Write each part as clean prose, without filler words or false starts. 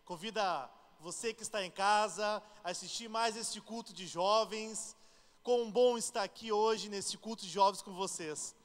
Convida você que está em casa a assistir mais este culto de jovens. Quão bom estar aqui hoje nesse culto de jovens com vocês.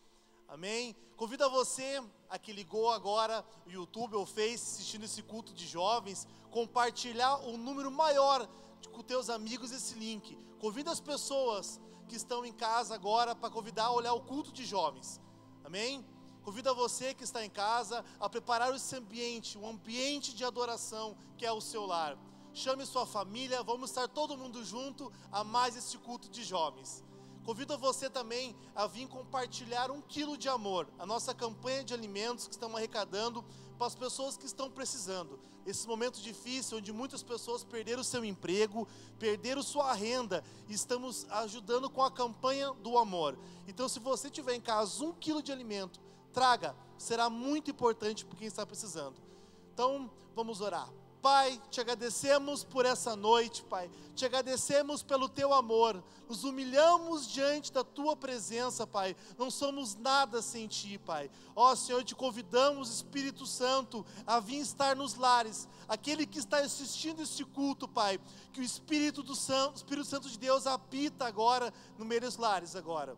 Amém? Convido você a que ligou agora o YouTube ou Face assistindo esse culto de jovens, compartilhar um número maior com teus amigos esse link. Convida as pessoas que estão em casa agora para convidar a olhar o culto de jovens. Amém? Convido você que está em casa a preparar esse ambiente, um ambiente de adoração que é o seu lar. Chame sua família, vamos estar todo mundo junto a mais esse culto de jovens. Convido você também a vir compartilhar 1 quilo de amor, a nossa campanha de alimentos que estamos arrecadando para as pessoas que estão precisando. Esse momento difícil, onde muitas pessoas perderam seu emprego, perderam sua renda, e estamos ajudando com a campanha do amor. Então, se você tiver em casa 1 quilo de alimento, traga, será muito importante para quem está precisando. Então, vamos orar. Pai, te agradecemos por essa noite, Pai. Te agradecemos pelo teu amor. Nos humilhamos diante da tua presença, Pai. Não somos nada sem ti, Pai. Ó Senhor, te convidamos, Espírito Santo, a vir estar nos lares. Aquele que está assistindo este culto, Pai, que o Espírito Santo de Deus habita agora no meio dos lares agora.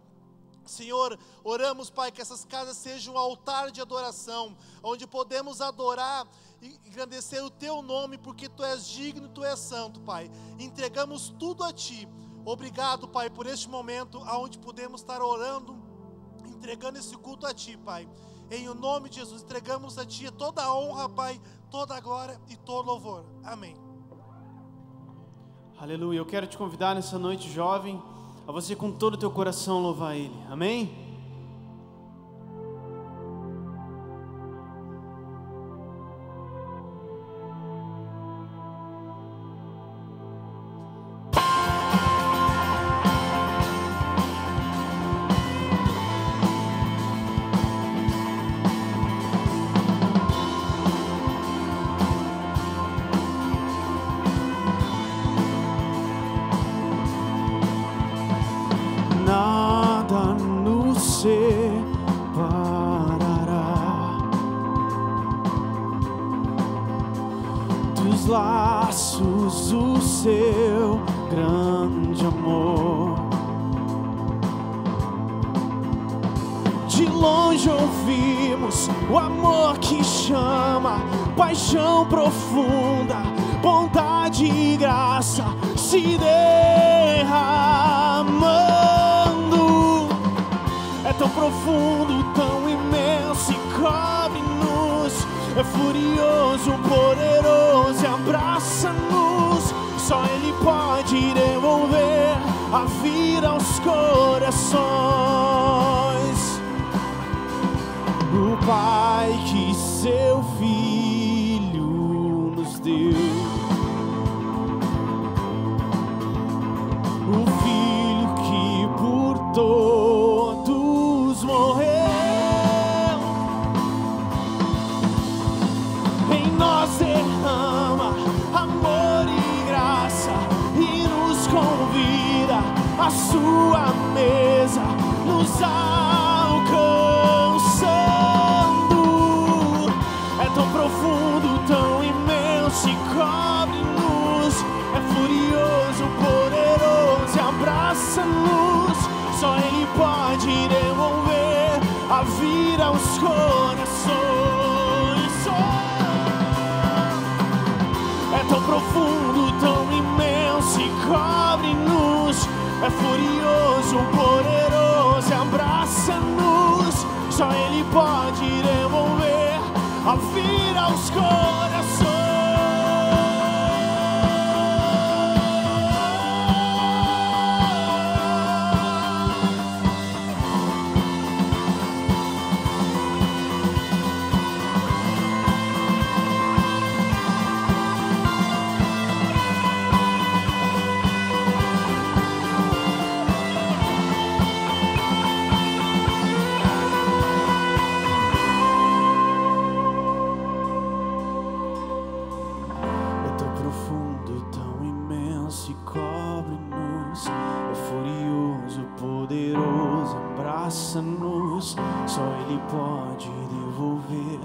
Senhor, oramos, Pai, que essas casas sejam um altar de adoração, onde podemos adorar e engrandecer o Teu nome, porque Tu és digno, Tu és santo, Pai. Entregamos tudo a Ti. Obrigado, Pai, por este momento, onde podemos estar orando, entregando esse culto a Ti, Pai. Em o nome de Jesus, entregamos a Ti toda a honra, Pai, toda a glória e todo louvor. Amém. Aleluia. Eu quero te convidar nessa noite, jovem, a você com todo o teu coração louvar Ele. Amém? Laços o seu grande amor. De longe ouvimos o amor que chama, paixão profunda, bondade e graça se derramando. É tão profundo, tão imenso e cobre-nos. É furioso, poderoso e abraça-nos. Só Ele pode devolver a vida aos corações. O Pai que seu Filho nos deu, o Filho que por todos morreu. Derrama amor e graça e nos convida à sua mesa, nos alcançando. É tão profundo, tão imenso e cobre-nos. É furioso, poderoso e abraça-nos. Só Ele pode devolver a vida aos corações. É tão profundo, tão imenso e cobre-nos. É furioso, poderoso e abraça-nos. Só Ele pode devolver a vida aos corações. Só Ele pode devolver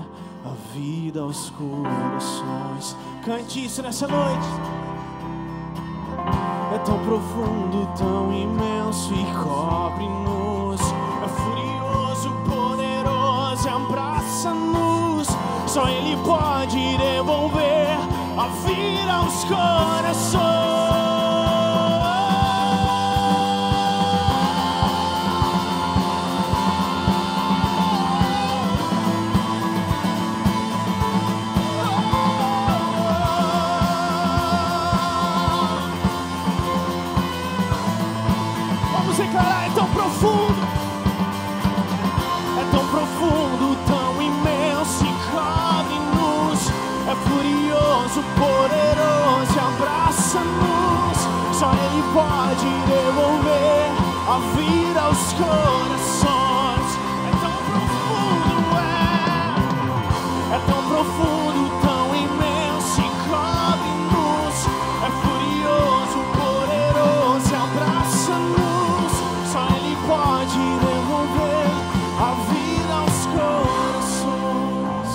a vida aos corações. Cante isso nessa noite. É tão profundo, tão imenso e cobre-nos. É furioso, poderoso, abraça-nos. Só Ele pode devolver a vida aos corações. Declarar, é tão profundo, tão imenso e cobre-nos. É furioso, poderoso, abraça-nos. Só Ele pode devolver a vida aos corações. É tão profundo, tão imenso e cobre-nos. É furioso, poderoso, abraça-nos. Só Ele pode devolver a vida aos corações.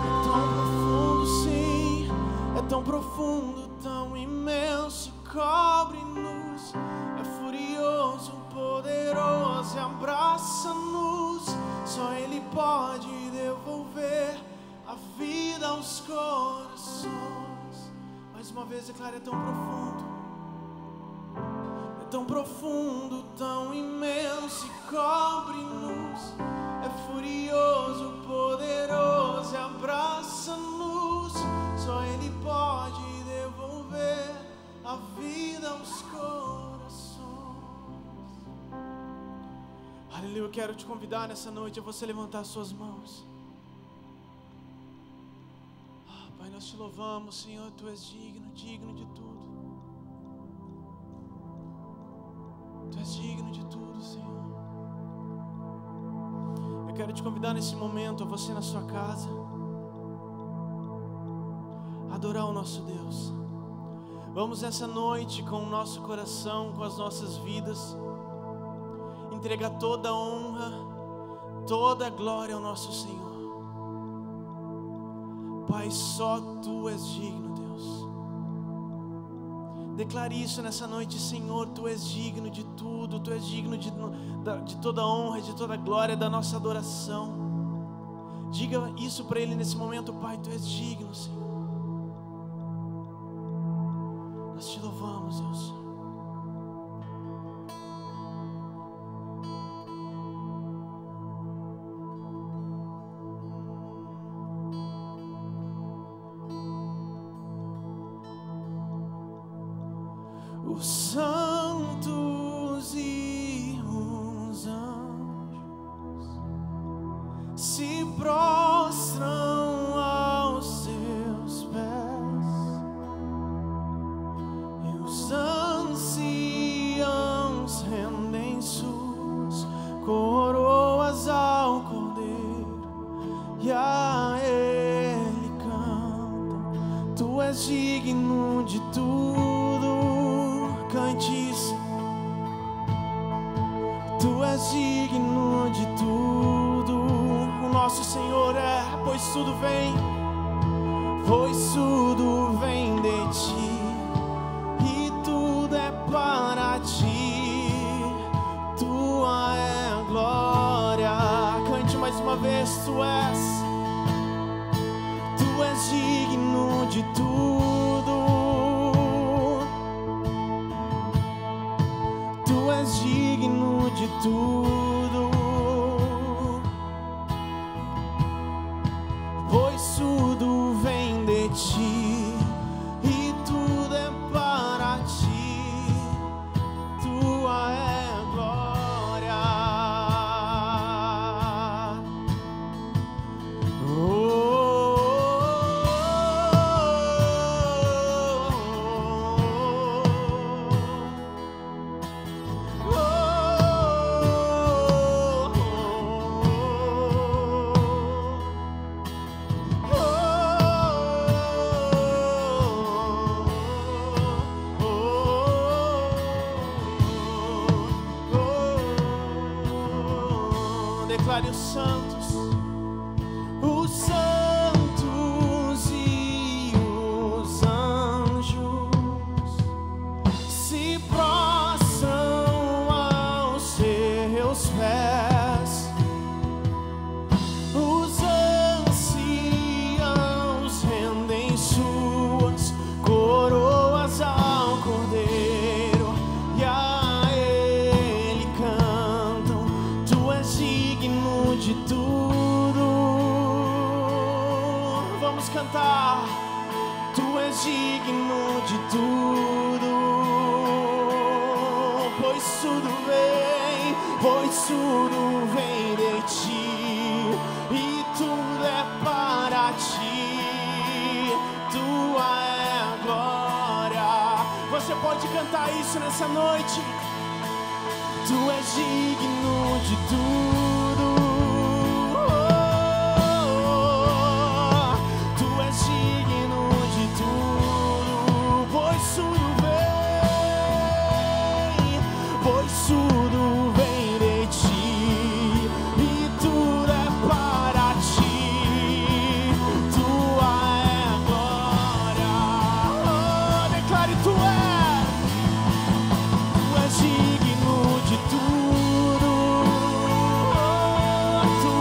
É tão profundo, sim. É tão profundo, tão imenso, cobre-nos. É furioso, poderoso, abraça-nos. Só Ele pode devolver a vida aos corações. Mais uma vez, declara, é tão profundo. Tão profundo, tão imenso e cobre-nos. É furioso, poderoso, abraça-nos. Só Ele pode devolver a vida aos corações. Aleluia, eu quero te convidar nessa noite a você levantar suas mãos. Pai, nós te louvamos, Senhor, Tu és digno, digno de tudo. Tu és digno de tudo, Senhor. Eu quero te convidar nesse momento, a você na sua casa, adorar o nosso Deus. Vamos nessa noite com o nosso coração, com as nossas vidas, entregar toda a honra, toda a glória ao nosso Senhor. Pai, só Tu és digno, Deus. Declare isso nessa noite, Senhor, Tu és digno de tudo, Tu és digno de toda a honra, de toda a glória, da nossa adoração. Diga isso para Ele nesse momento, Pai, Tu és digno, Senhor. Nós Te louvamos, Deus. Os santos e os anjos se prostram aos Teus pés, e os anciãos rendem suas coroas ao Cordeiro, e a Ele cantam: Tu és digno de tudo. Cante isso. Tu és digno de tudo. O nosso Senhor é, pois tudo vem de Ti, e tudo é para Ti. Tua é a glória. Cante mais uma vez. Tu és digno de tudo. Tu és digno de tudo, pois tudo vem de Ti. cantar. Tu és digno de tudo, pois tudo vem de ti, e tudo é para ti, tua é a glória. Você pode cantar isso nessa noite. Tu és digno de tudo, tu és digno de tudo, pois tudo vem de ti, e tudo é para ti, tua é a glória. Declare: tu és digno de tudo, tu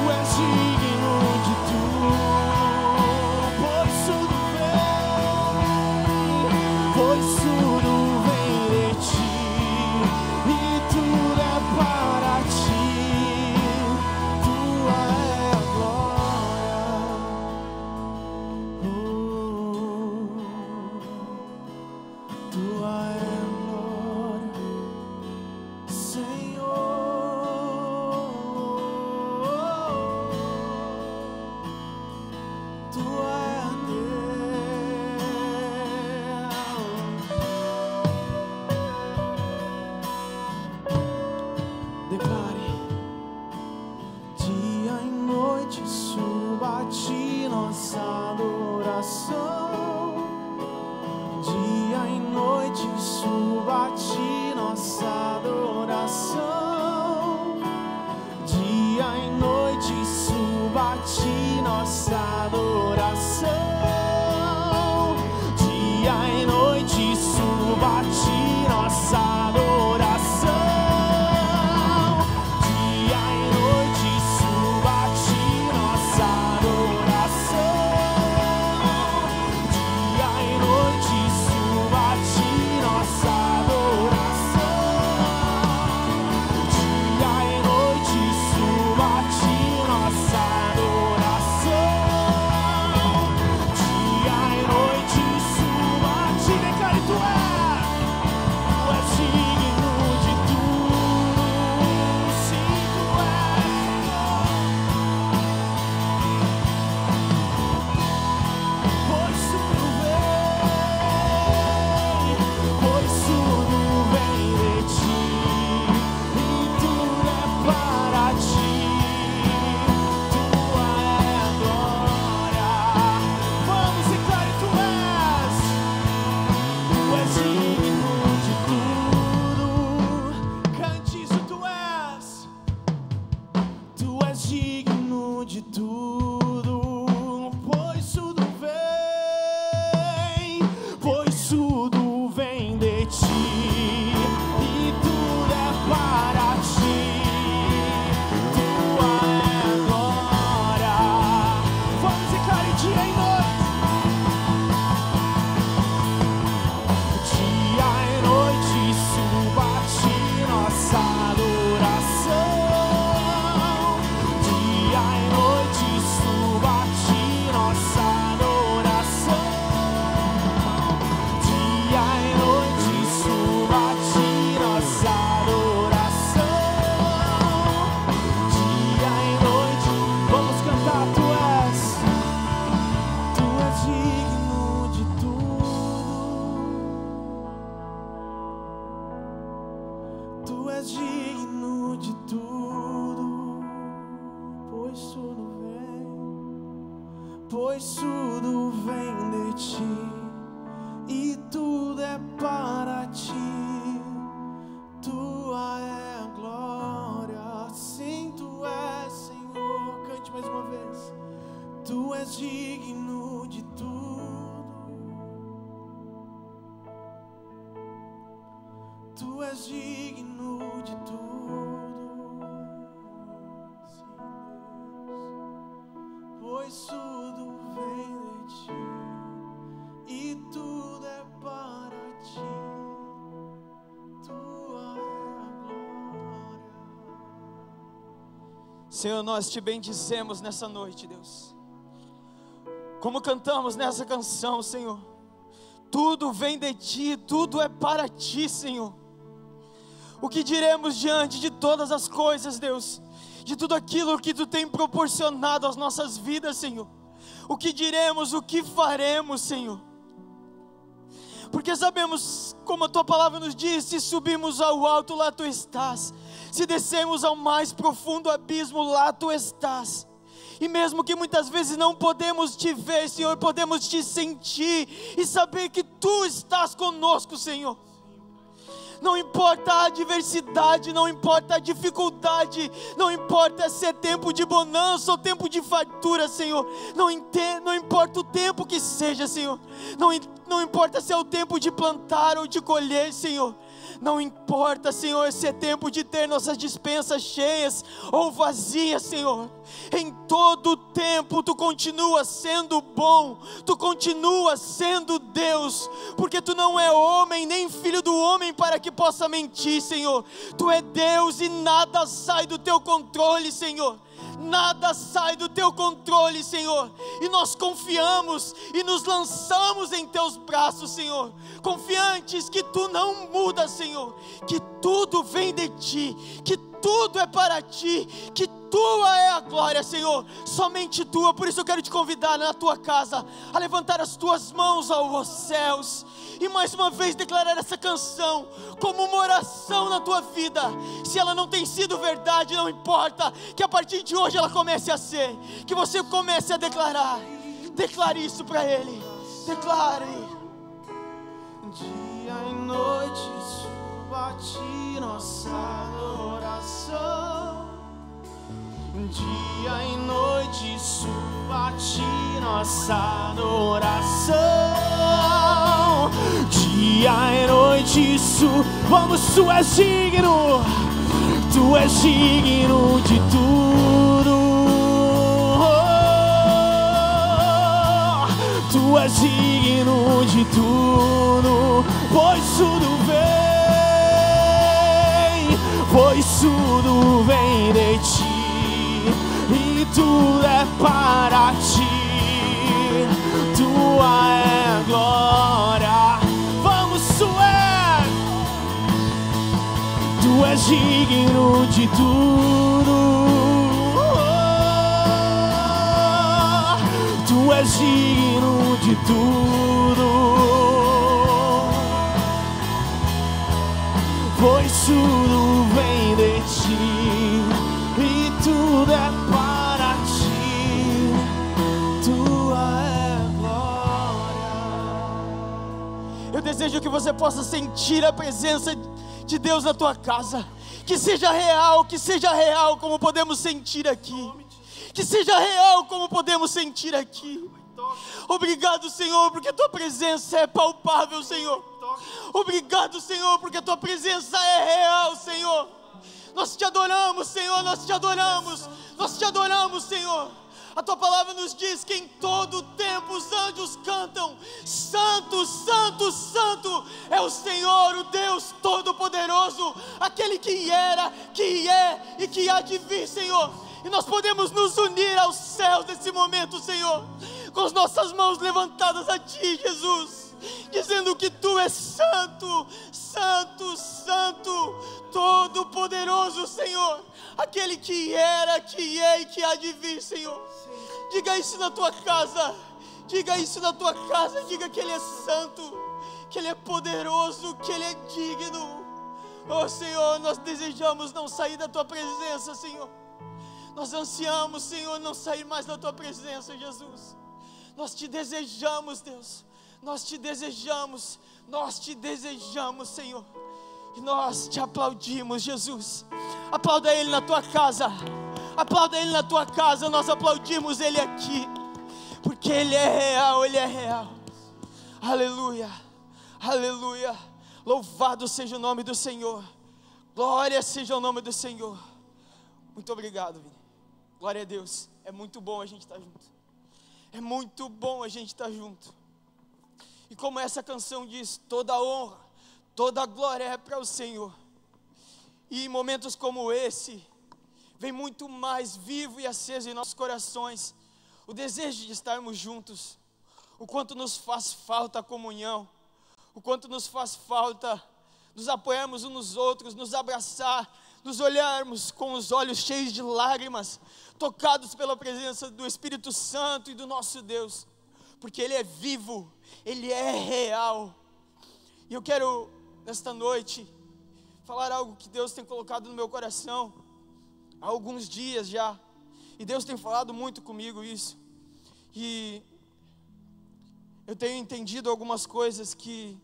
és digno de tudo, pois tudo vem de ti, e tudo é para ti, tua é a glória. Tua é a glória, Senhor. Tua é a Deus. Declare: dia e noite suba a ti nossa adoração. Dia e noite suba a ti nossa adoração. Dia e noite suba a ti nossa adoração. Dia e noite suba a ti nossa adoração. Dia e noite suba a ti nossa adoração. Dia e noite suba a ti nossa adoração. Dia e noite suba a ti nossa adoração. Dia e noite suba a ti. Declare: tu és digno de tudo. Sim, tu és. Pois tudo vem de ti, e tudo é para ti, tua é a glória. Vamos, declare: tu és digno de tudo. Cante isso: tu és digno de tudo, pois tudo vem de ti, e tudo é para ti, tua é a glória. Vamos, declare: dia e noite. Dia e noite suba a ti nossa adoração. Dia e noite suba a ti nossa adoração. Dia e noite suba a ti nossa adoração. Dia e noite, vamos cantar: tu és digno de tudo. Tu és digno de tudo, pois tudo vem de ti, e tudo é para ti, tua é a glória. Sim, tu és, Senhor. Cante mais uma vez: tu és digno de tudo, tu és digno de tudo. Sim, Deus, pois tudo vem de ti, e tudo é para ti, tua é a glória. Senhor, nós te bendizemos nessa noite, Deus. Como cantamos nessa canção, Senhor, tudo vem de Ti, tudo é para Ti, Senhor. O que diremos diante de todas as coisas, Deus, de tudo aquilo que Tu tem proporcionado às nossas vidas, Senhor? O que diremos, o que faremos, Senhor? Porque sabemos, como a Tua palavra nos diz, se subirmos ao alto, lá Tu estás. Se descermos ao mais profundo abismo, lá Tu estás. E mesmo que muitas vezes não podemos Te ver, Senhor, podemos Te sentir e saber que Tu estás conosco, Senhor. Não importa a adversidade, não importa a dificuldade, não importa se é tempo de bonança ou tempo de fartura, Senhor. Não importa o tempo que seja, Senhor. Não importa se é o tempo de plantar ou de colher, Senhor. Não importa, Senhor, se é tempo de ter nossas despensas cheias ou vazias, Senhor. Em todo tempo Tu continua sendo bom, Tu continua sendo Deus, porque Tu não é homem, nem filho do homem para que possa mentir, Senhor. Tu é Deus e nada sai do Teu controle, Senhor. Nada sai do Teu controle, Senhor. E nós confiamos e nos lançamos em Teus braços, Senhor, confiantes que Tu não mudas, Senhor, que tudo vem de Ti, que tudo é para Ti, que Tua é a glória, Senhor, somente Tua. Por isso eu quero Te convidar na Tua casa a levantar as Tuas mãos aos céus e mais uma vez declarar essa canção como uma oração na tua vida. Se ela não tem sido verdade, não importa, que a partir de hoje ela comece a ser, que você comece a declarar. Declare isso para Ele, declare. Dia e noite suba a Ti nossa adoração. Dia e noite suba a Ti nossa adoração. Dia e noite vamos, Tu és digno, Tu és digno de tudo. Tu és digno de tudo, pois tudo vem de Ti, e tudo é para Ti. Tua é a glória. Vamos, Tu és digno de tudo. Tu és digno de tudo, pois tudo vem de Ti, e tudo é para Ti. Tua é a glória. Eu desejo que você possa sentir a presença de Deus na tua casa, que seja real como podemos sentir aqui. Que seja real como podemos sentir aqui. Obrigado, Senhor, porque a Tua presença é palpável, Senhor. Obrigado, Senhor, porque a Tua presença é real, Senhor. Nós Te adoramos, Senhor, nós Te adoramos. Nós Te adoramos, Senhor. A Tua palavra nos diz que em todo tempo os anjos cantam: Santo, Santo, Santo é o Senhor, o Deus Todo-Poderoso, aquele que era, que é e que há de vir, Senhor. E nós podemos nos unir aos céus nesse momento, Senhor, com as nossas mãos levantadas a Ti, Jesus, dizendo que Tu és santo, santo, santo, todo-poderoso, Senhor, aquele que era, que é e que há de vir, Senhor. Diga isso na tua casa, diga isso na tua casa, diga que Ele é santo, que Ele é poderoso, que Ele é digno. Oh, Senhor, nós desejamos não sair da Tua presença, Senhor. Nós ansiamos, Senhor, não sair mais da Tua presença, Jesus. Nós Te desejamos, Deus. Nós Te desejamos, Senhor. E nós Te aplaudimos, Jesus. Aplauda Ele na tua casa. Aplauda Ele na tua casa. Nós aplaudimos Ele aqui, porque Ele é real, Ele é real. Aleluia, aleluia. Louvado seja o nome do Senhor. Glória seja o nome do Senhor. Muito obrigado, Vini. Glória a Deus. É muito bom a gente estar junto. É muito bom a gente estar junto. E como essa canção diz, toda a honra, toda a glória é para o Senhor. E em momentos como esse, vem muito mais vivo e aceso em nossos corações o desejo de estarmos juntos, o quanto nos faz falta a comunhão, o quanto nos faz falta nos apoiarmos uns nos outros, nos abraçar, nos olharmos com os olhos cheios de lágrimas, tocados pela presença do Espírito Santo e do nosso Deus, porque Ele é vivo, Ele é real. E eu quero, nesta noite, falar algo que Deus tem colocado no meu coração, há alguns dias já, e Deus tem falado muito comigo isso, e eu tenho entendido algumas coisas que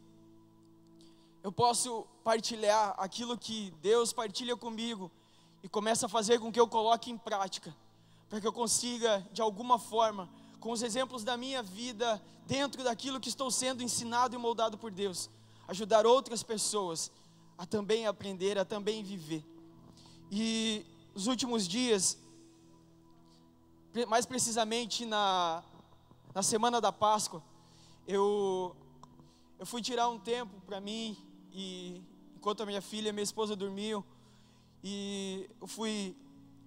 eu posso partilhar, aquilo que Deus partilha comigo, e começa a fazer com que eu coloque em prática, para que eu consiga, de alguma forma, com os exemplos da minha vida, dentro daquilo que estou sendo ensinado e moldado por Deus, ajudar outras pessoas a também aprender, a também viver. E os últimos dias, mais precisamente na semana da Páscoa, eu fui tirar um tempo para mim, e enquanto a minha filha e minha esposa dormiam, e eu fui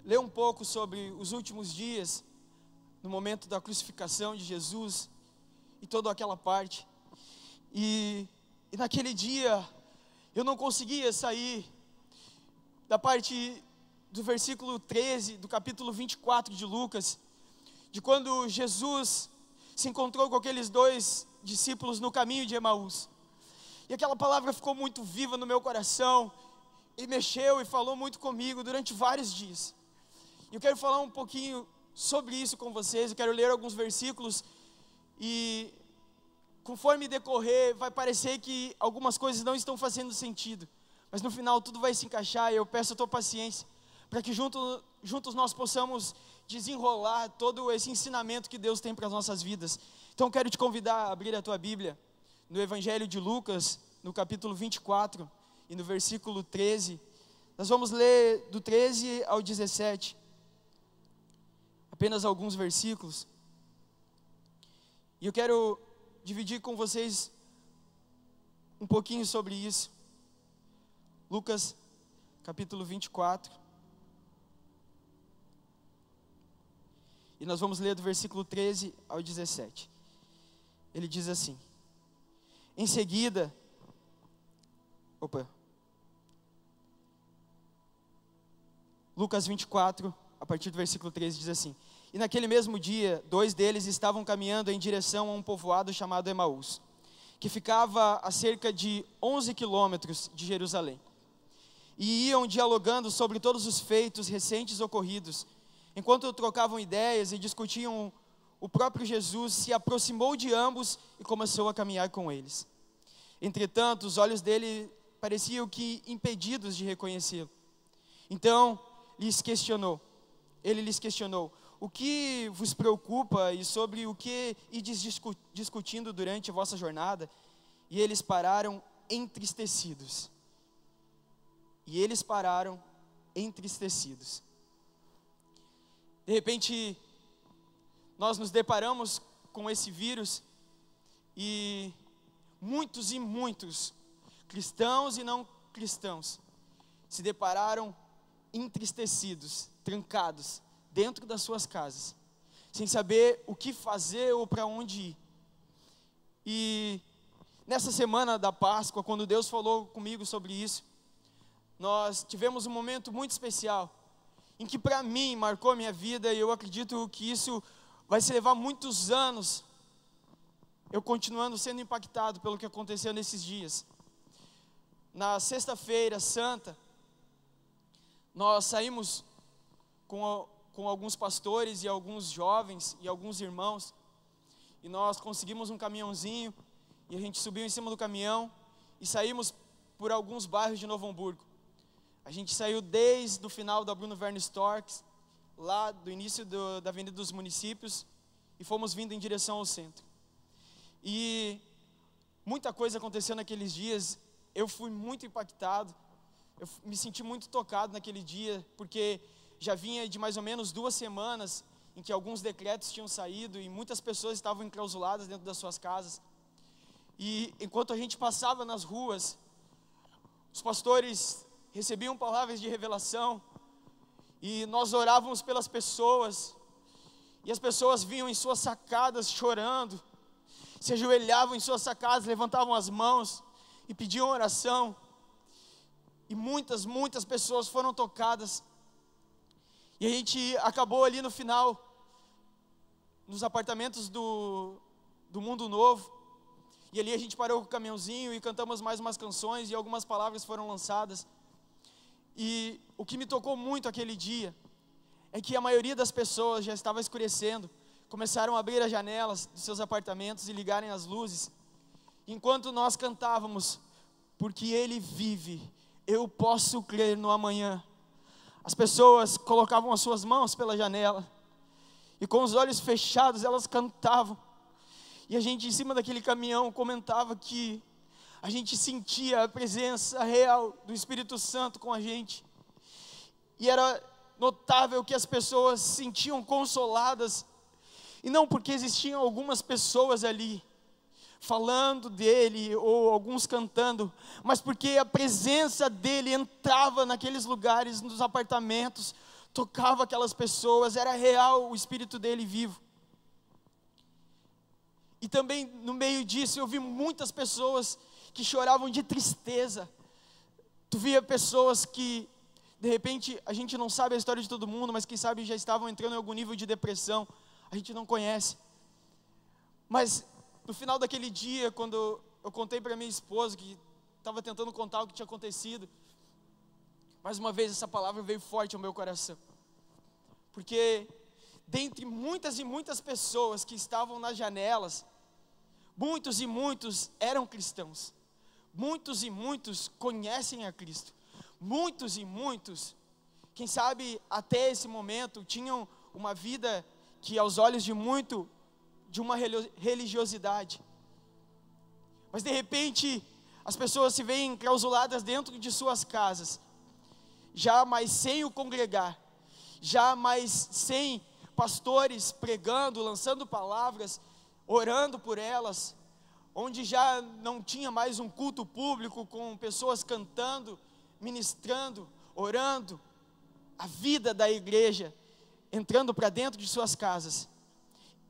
ler um pouco sobre os últimos dias, no momento da crucificação de Jesus, e toda aquela parte, e naquele dia, eu não conseguia sair da parte do versículo 13, do capítulo 24 de Lucas, de quando Jesus se encontrou com aqueles 2 discípulos no caminho de Emaús, e aquela palavra ficou muito viva no meu coração, e mexeu e falou muito comigo durante vários dias. E eu quero falar um pouquinho sobre isso com vocês. Eu quero ler alguns versículos, e conforme decorrer, vai parecer que algumas coisas não estão fazendo sentido, mas no final tudo vai se encaixar, e eu peço a tua paciência, para que juntos nós possamos desenrolar todo esse ensinamento que Deus tem para as nossas vidas. Então eu quero te convidar a abrir a tua Bíblia, no Evangelho de Lucas, no capítulo 24, e no versículo 13, nós vamos ler do 13 ao 17, apenas alguns versículos, e eu quero dividir com vocês um pouquinho sobre isso. Lucas, capítulo 24, e nós vamos ler do versículo 13 ao 17, ele diz assim: em seguida, Lucas 24, a partir do versículo 13, diz assim: e naquele mesmo dia, 2 deles estavam caminhando em direção a um povoado chamado Emaús, que ficava a cerca de 11 quilômetros de Jerusalém, e iam dialogando sobre todos os feitos recentes ocorridos. Enquanto trocavam ideias e discutiam, o próprio Jesus se aproximou de ambos e começou a caminhar com eles. Entretanto, os olhos dele pareciam que impedidos de reconhecê-lo. Então, ele lhes questionou: o que vos preocupa, e sobre o que ides discutindo durante a vossa jornada? E eles pararam entristecidos. De repente, nós nos deparamos com esse vírus, e muitos cristãos e não cristãos, se depararam entristecidos, trancados, dentro das suas casas, sem saber o que fazer ou para onde ir. E nessa semana da Páscoa, quando Deus falou comigo sobre isso, nós tivemos um momento muito especial, em que para mim marcou a minha vida, e eu acredito que isso vai se levar muitos anos, eu continuando sendo impactado pelo que aconteceu nesses dias. Na sexta-feira santa, nós saímos com alguns pastores e alguns jovens e alguns irmãos, e nós conseguimos um caminhãozinho, e a gente subiu em cima do caminhão, e saímos por alguns bairros de Novo Hamburgo. A gente saiu desde o final da Bruno Verne Storks, lá do início da Avenida dos Municípios, e fomos vindo em direção ao centro. E muita coisa aconteceu naqueles dias. Eu fui muito impactado, eu me senti muito tocado naquele dia, porque já vinha de mais ou menos 2 semanas em que alguns decretos tinham saído e muitas pessoas estavam enclausuladas dentro das suas casas. E enquanto a gente passava nas ruas, os pastores recebiam palavras de revelação, e nós orávamos pelas pessoas, E as pessoas vinham em suas sacadas chorando, se ajoelhavam em suas sacadas, levantavam as mãos e pediam oração. E muitas pessoas foram tocadas. E a gente acabou ali no final, nos apartamentos do Mundo Novo. E ali a gente parou com o caminhãozinho e cantamos mais umas canções e algumas palavras foram lançadas. E o que me tocou muito aquele dia é que a maioria das pessoas já estava escurecendo, começaram a abrir as janelas dos seus apartamentos e ligarem as luzes, enquanto nós cantávamos, porque Ele vive, eu posso crer no amanhã. As pessoas colocavam as suas mãos pela janela, e com os olhos fechados elas cantavam, e a gente em cima daquele caminhão comentava que a gente sentia a presença real do Espírito Santo com a gente, e era notável que as pessoas se sentiam consoladas, e não porque existiam algumas pessoas ali falando dele, ou alguns cantando, mas porque a presença dele entrava naqueles lugares, nos apartamentos, tocava aquelas pessoas, era real o Espírito dele vivo. E também no meio disso eu vi muitas pessoas que choravam de tristeza. Tu via pessoas que de repente, a gente não sabe a história de todo mundo, mas quem sabe já estavam entrando em algum nível de depressão, a gente não conhece. Mas no final daquele dia, quando eu contei para minha esposa, que estava tentando contar o que tinha acontecido, mais uma vez essa palavra veio forte ao meu coração. Porque dentre muitas e muitas pessoas que estavam nas janelas, muitos e muitos eram cristãos, muitos e muitos conhecem a Cristo. Muitos e muitos, quem sabe até esse momento, tinham uma vida que aos olhos de uma religiosidade. Mas de repente, as pessoas se veem enclausuladas dentro de suas casas, já mais sem o congregar, já mais sem pastores pregando, lançando palavras, orando por elas, onde já não tinha mais um culto público com pessoas cantando, ministrando, orando, a vida da igreja entrando para dentro de suas casas,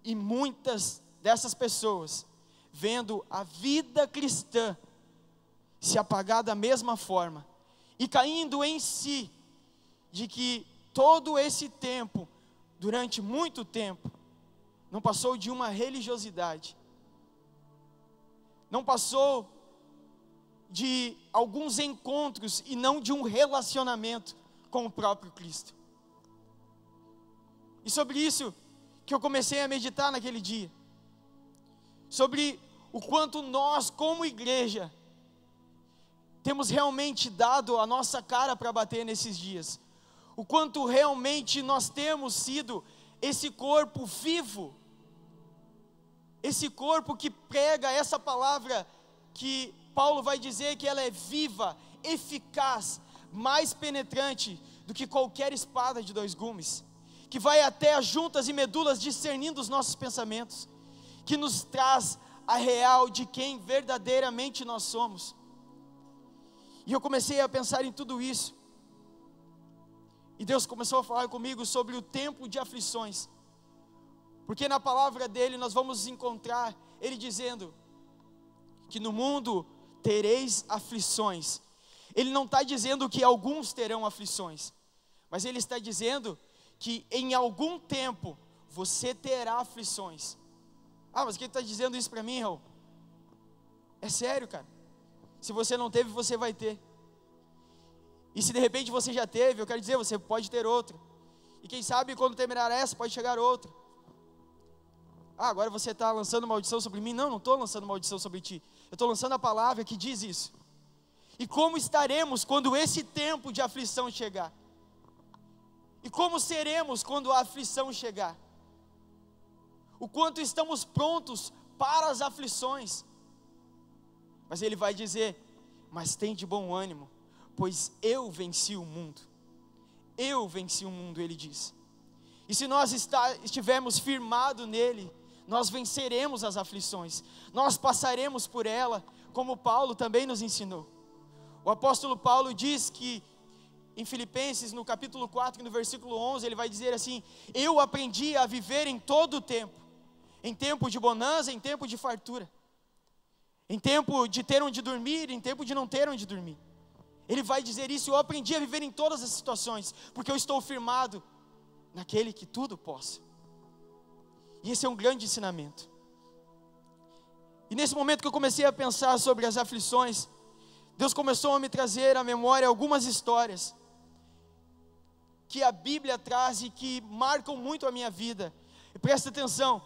e muitas dessas pessoas vendo a vida cristã se apagar da mesma forma, e caindo em si, de que todo esse tempo, durante muito tempo, não passou de uma religiosidade, não passou de alguns encontros e não de um relacionamento com o próprio Cristo. E sobre isso que eu comecei a meditar naquele dia, sobre o quanto nós como igreja temos realmente dado a nossa cara para bater nesses dias, o quanto realmente nós temos sido esse corpo vivo, esse corpo que prega essa palavra que Paulo vai dizer que ela é viva, eficaz, mais penetrante do que qualquer espada de 2 gumes, que vai até as juntas e medulas discernindo os nossos pensamentos, que nos traz a real de quem verdadeiramente nós somos. E eu comecei a pensar em tudo isso, e Deus começou a falar comigo sobre o tempo de aflições, porque na palavra dele nós vamos encontrar ele dizendo que no mundo tereis aflições. Ele não está dizendo que alguns terão aflições, mas ele está dizendo que em algum tempo você terá aflições. Ah, mas quem está dizendo isso para mim, Raul? É sério, cara. Se você não teve, você vai ter. E se de repente você já teve, eu quero dizer, você pode ter outra. E quem sabe quando terminar essa, pode chegar outra. Ah, agora você está lançando maldição sobre mim. Não estou lançando maldição sobre ti. Eu estou lançando a palavra que diz isso. E como estaremos quando esse tempo de aflição chegar? E como seremos quando a aflição chegar? O quanto estamos prontos para as aflições? Mas ele vai dizer, mas tem de bom ânimo, pois eu venci o mundo. Eu venci o mundo, ele diz. E se nós estivermos firmados nele, nós venceremos as aflições, nós passaremos por ela, como Paulo também nos ensinou. O apóstolo Paulo diz que em Filipenses, no capítulo 4, no versículo 11, ele vai dizer assim: eu aprendi a viver em todo o tempo, em tempo de bonança, em tempo de fartura, em tempo de ter onde dormir, em tempo de não ter onde dormir. Ele vai dizer isso: eu aprendi a viver em todas as situações, porque eu estou firmado naquele que tudo possa. E esse é um grande ensinamento. E nesse momento que eu comecei a pensar sobre as aflições, Deus começou a me trazer à memória algumas histórias que a Bíblia traz e que marcam muito a minha vida. E presta atenção,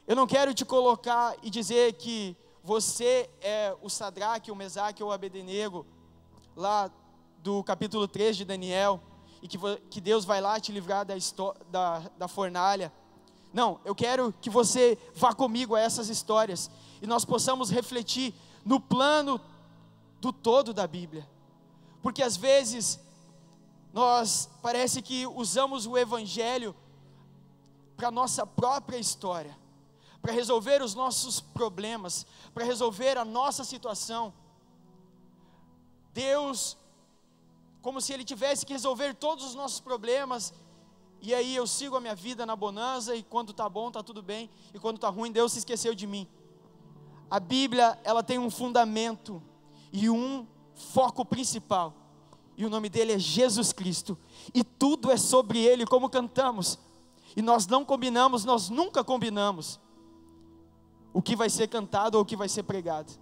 eu não quero te colocar e dizer que você é o Sadraque, o Mesaque ou o Abednego, lá do capítulo 3 de Daniel, e que Deus vai lá te livrar da fornalha. Não, eu quero que você vá comigo a essas histórias, e nós possamos refletir no plano do todo da Bíblia. Porque às vezes, nós parece que usamos o Evangelho para a nossa própria história, para resolver os nossos problemas, para resolver a nossa situação. Deus, como se Ele tivesse que resolver todos os nossos problemas, e aí eu sigo a minha vida na bonança, e quando está bom está tudo bem, e quando está ruim Deus se esqueceu de mim. A Bíblia, ela tem um fundamento e um foco principal, e o nome dele é Jesus Cristo, e tudo é sobre Ele, como cantamos, e nós não combinamos, nós nunca combinamos o que vai ser cantado ou o que vai ser pregado.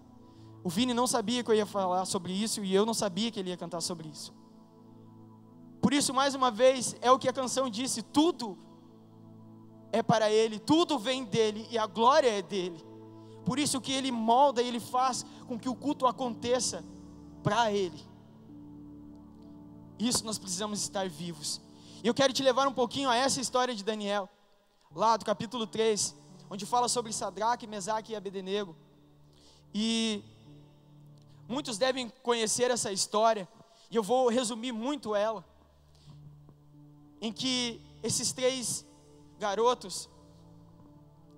O Vini não sabia que eu ia falar sobre isso, e eu não sabia que ele ia cantar sobre isso. Por isso, mais uma vez, é o que a canção disse: tudo é para Ele, tudo vem dEle, e a glória é dEle. Por isso que Ele molda e Ele faz com que o culto aconteça para Ele. Isso nós precisamos estar vivos. E eu quero te levar um pouquinho a essa história de Daniel, lá do capítulo 3, onde fala sobre Sadraque, Mesaque e Abednego. E muitos devem conhecer essa história, e eu vou resumir muito ela, em que esses 3 garotos,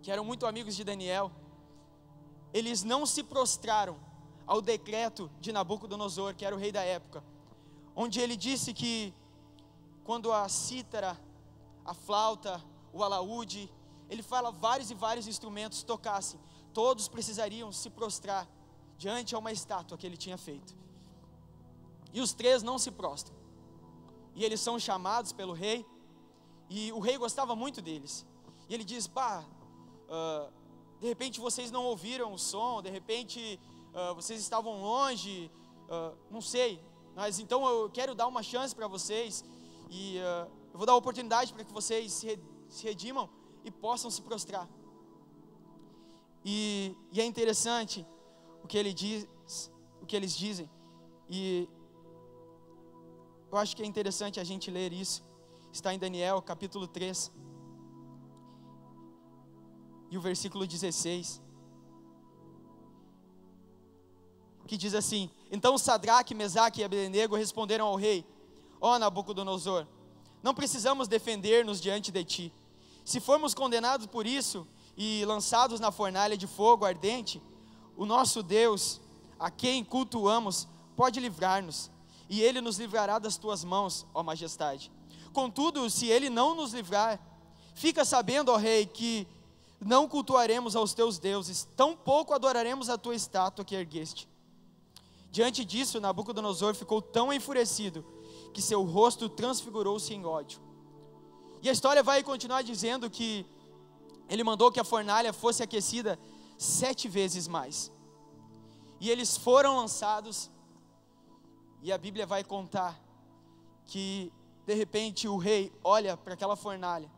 que eram muito amigos de Daniel, eles não se prostraram ao decreto de Nabucodonosor, que era o rei da época, onde ele disse que quando a cítara, a flauta, o alaúde, ele fala vários e vários instrumentos tocassem, todos precisariam se prostrar diante a uma estátua que ele tinha feito. E os 3 não se prostram. E eles são chamados pelo rei, e o rei gostava muito deles. E ele diz: de repente vocês não ouviram o som, de repente vocês estavam longe, não sei, mas então eu quero dar uma chance para vocês, e eu vou dar a oportunidade para que vocês se redimam e possam se prostrar. E é interessante o que ele diz, o que eles dizem, e eu acho que é interessante a gente ler isso. Está em Daniel capítulo 3 e o versículo 16, que diz assim: então Sadraque, Mesaque e Abednego responderam ao rei: ó Nabucodonosor, não precisamos defender-nos diante de ti. Se formos condenados por isso e lançados na fornalha de fogo ardente, o nosso Deus, a quem cultuamos, pode livrar-nos, e Ele nos livrará das tuas mãos, ó majestade. Contudo, se Ele não nos livrar, fica sabendo, ó rei, que não cultuaremos aos teus deuses, tampouco adoraremos a tua estátua que ergueste. Diante disso, Nabucodonosor ficou tão enfurecido que seu rosto transfigurou-se em ódio. E a história vai continuar dizendo que ele mandou que a fornalha fosse aquecida 7 vezes mais. E eles foram lançados, e a Bíblia vai contar que de repente o rei olha para aquela fornalha.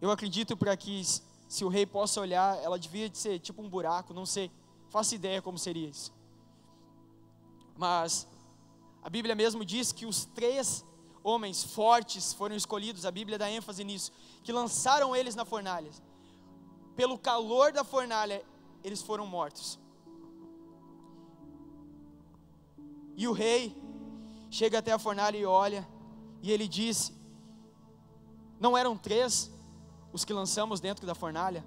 Eu acredito para que se o rei possa olhar, ela devia de ser tipo um buraco, não sei, faço ideia como seria isso. Mas a Bíblia mesmo diz que os 3 homens fortes foram escolhidos, a Bíblia dá ênfase nisso, que lançaram eles na fornalha. Pelo calor da fornalha, eles foram mortos. E o rei chega até a fornalha e olha, e ele diz: não eram 3 os que lançamos dentro da fornalha?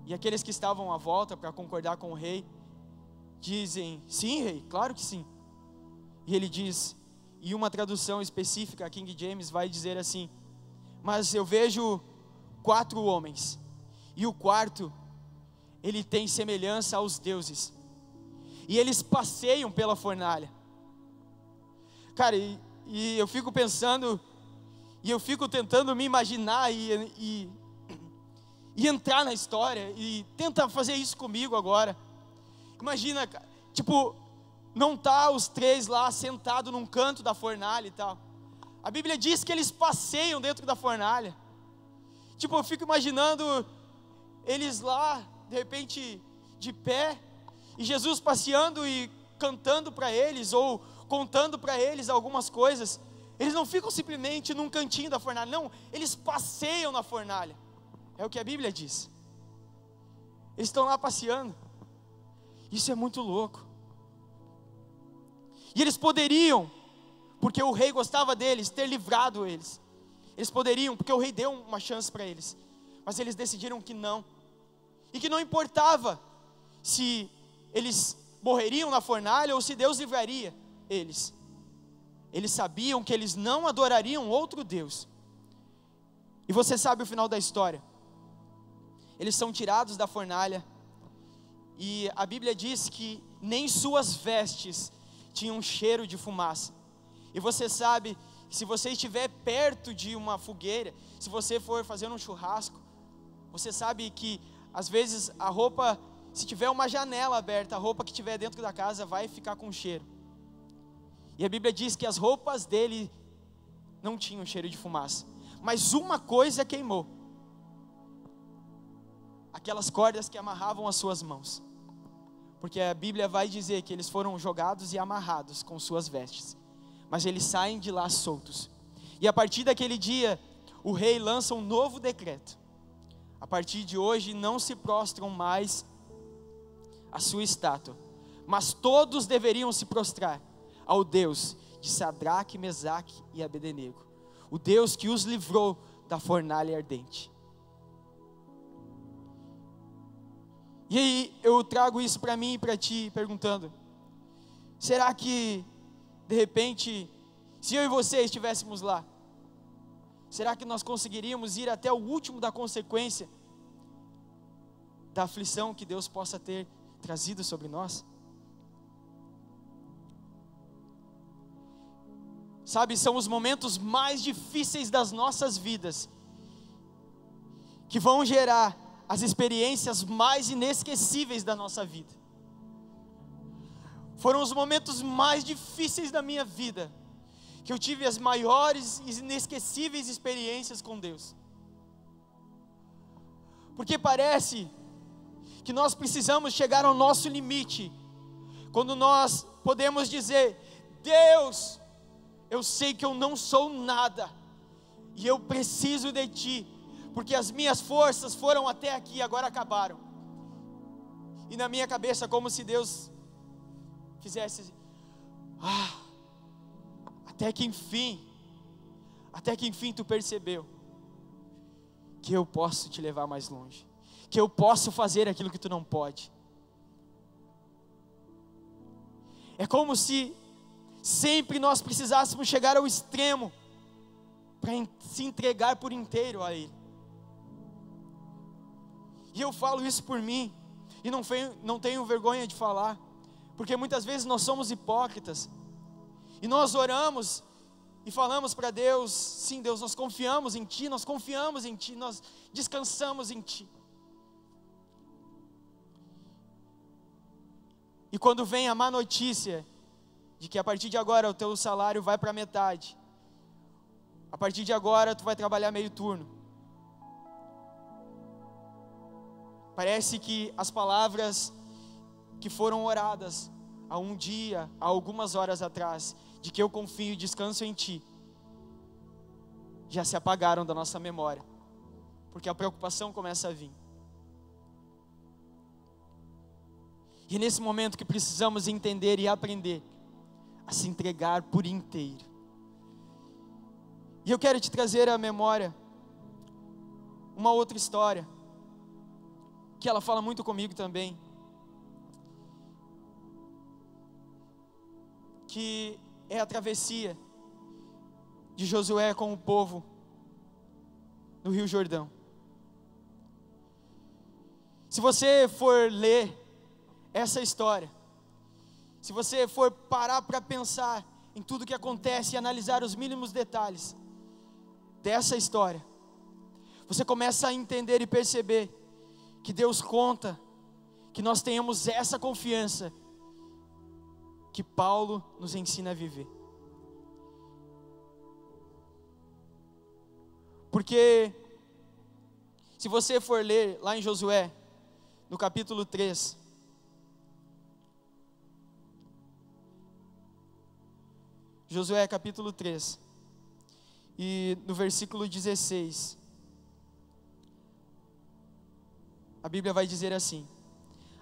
E aqueles que estavam à volta para concordar com o rei dizem: sim, rei, claro que sim. E ele diz: E uma tradução específica, a King James, vai dizer assim: mas eu vejo 4 homens, e o quarto, ele tem semelhança aos deuses, e eles passeiam pela fornalha. Cara, e eu fico pensando, e eu fico tentando me imaginar e entrar na história, e tenta fazer isso comigo agora. Imagina, tipo, não tá os 3 lá sentados num canto da fornalha e tal. A Bíblia diz que eles passeiam dentro da fornalha. Tipo, eu fico imaginando eles lá, de repente, de pé, e Jesus passeando e cantando para eles, ou contando para eles algumas coisas. Eles não ficam simplesmente num cantinho da fornalha, não, eles passeiam na fornalha. É o que a Bíblia diz. Eles estão lá passeando. Isso é muito louco. E eles poderiam, porque o rei gostava deles, ter livrado eles. Eles poderiam, porque o rei deu uma chance para eles. Mas eles decidiram que não. E que não importava se eles morreriam na fornalha ou se Deus livraria eles. Eles sabiam que eles não adorariam outro Deus. E você sabe o final da história. Eles são tirados da fornalha. E a Bíblia diz que nem suas vestes tinham cheiro de fumaça. E você sabe, se você estiver perto de uma fogueira, se você for fazer um churrasco, você sabe que às vezes a roupa, se tiver uma janela aberta, a roupa que estiver dentro da casa vai ficar com cheiro. E a Bíblia diz que as roupas dele não tinham cheiro de fumaça. Mas uma coisa queimou: aquelas cordas que amarravam as suas mãos. Porque a Bíblia vai dizer que eles foram jogados e amarrados com suas vestes, mas eles saem de lá soltos. E a partir daquele dia, o rei lança um novo decreto: a partir de hoje não se prostram mais à sua estátua, mas todos deveriam se prostrar ao Deus de Sadraque, Mesaque e Abednego, o Deus que os livrou da fornalha ardente. E aí eu trago isso para mim e para ti, perguntando: será que de repente, se eu e você estivéssemos lá, será que nós conseguiríamos ir até o último da consequência da aflição que Deus possa ter trazido sobre nós? Sabe, são os momentos mais difíceis das nossas vidas que vão gerar as experiências mais inesquecíveis da nossa vida. Foram os momentos mais difíceis da minha vida que eu tive as maiores e inesquecíveis experiências com Deus. Porque parece que nós precisamos chegar ao nosso limite, quando nós podemos dizer: Deus, eu sei que eu não sou nada, e eu preciso de Ti, porque as minhas forças foram até aqui, agora acabaram. E na minha cabeça, como se Deus fizesse: até que enfim tu percebeu que eu posso te levar mais longe, que eu posso fazer aquilo que tu não pode. É como se sempre nós precisássemos chegar ao extremo para se entregar por inteiro a Ele. E eu falo isso por mim, e não tenho vergonha de falar, porque muitas vezes nós somos hipócritas, e nós oramos e falamos para Deus: sim, Deus, nós confiamos em Ti, nós descansamos em Ti. E quando vem a má notícia de que a partir de agora o teu salário vai para metade, a partir de agora tu vai trabalhar meio turno, parece que as palavras que foram oradas há um dia, há algumas horas atrás, de que eu confio e descanso em Ti, já se apagaram da nossa memória, porque a preocupação começa a vir. E é nesse momento que precisamos entender e aprender a se entregar por inteiro. E eu quero te trazer à memória uma outra história, que ela fala muito comigo também, que é a travessia de Josué com o povo no Rio Jordão. Se você for ler essa história, se você for parar para pensar em tudo que acontece e analisar os mínimos detalhes dessa história, você começa a entender e perceber que Deus conta que nós tenhamos essa confiança que Paulo nos ensina a viver. Porque se você for ler lá em Josué, no capítulo 3, Josué capítulo 3, e no versículo 16, a Bíblia vai dizer assim: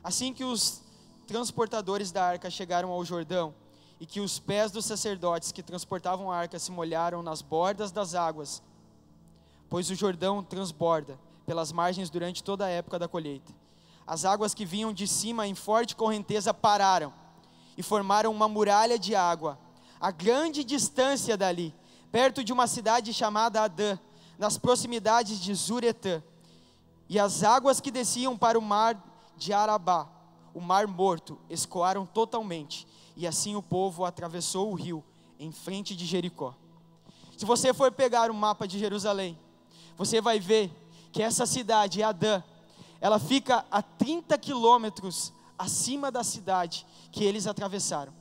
assim que os transportadores da arca chegaram ao Jordão, e que os pés dos sacerdotes que transportavam a arca se molharam nas bordas das águas, pois o Jordão transborda pelas margens durante toda a época da colheita. As águas que vinham de cima em forte correnteza pararam e formaram uma muralha de água a grande distância dali, perto de uma cidade chamada Adã, nas proximidades de Zuretã. E as águas que desciam para o mar de Arabá, o mar morto, escoaram totalmente, e assim o povo atravessou o rio em frente de Jericó. Se você for pegar o mapa de Jerusalém, você vai ver que essa cidade, Adã, ela fica a 30 quilômetros acima da cidade que eles atravessaram.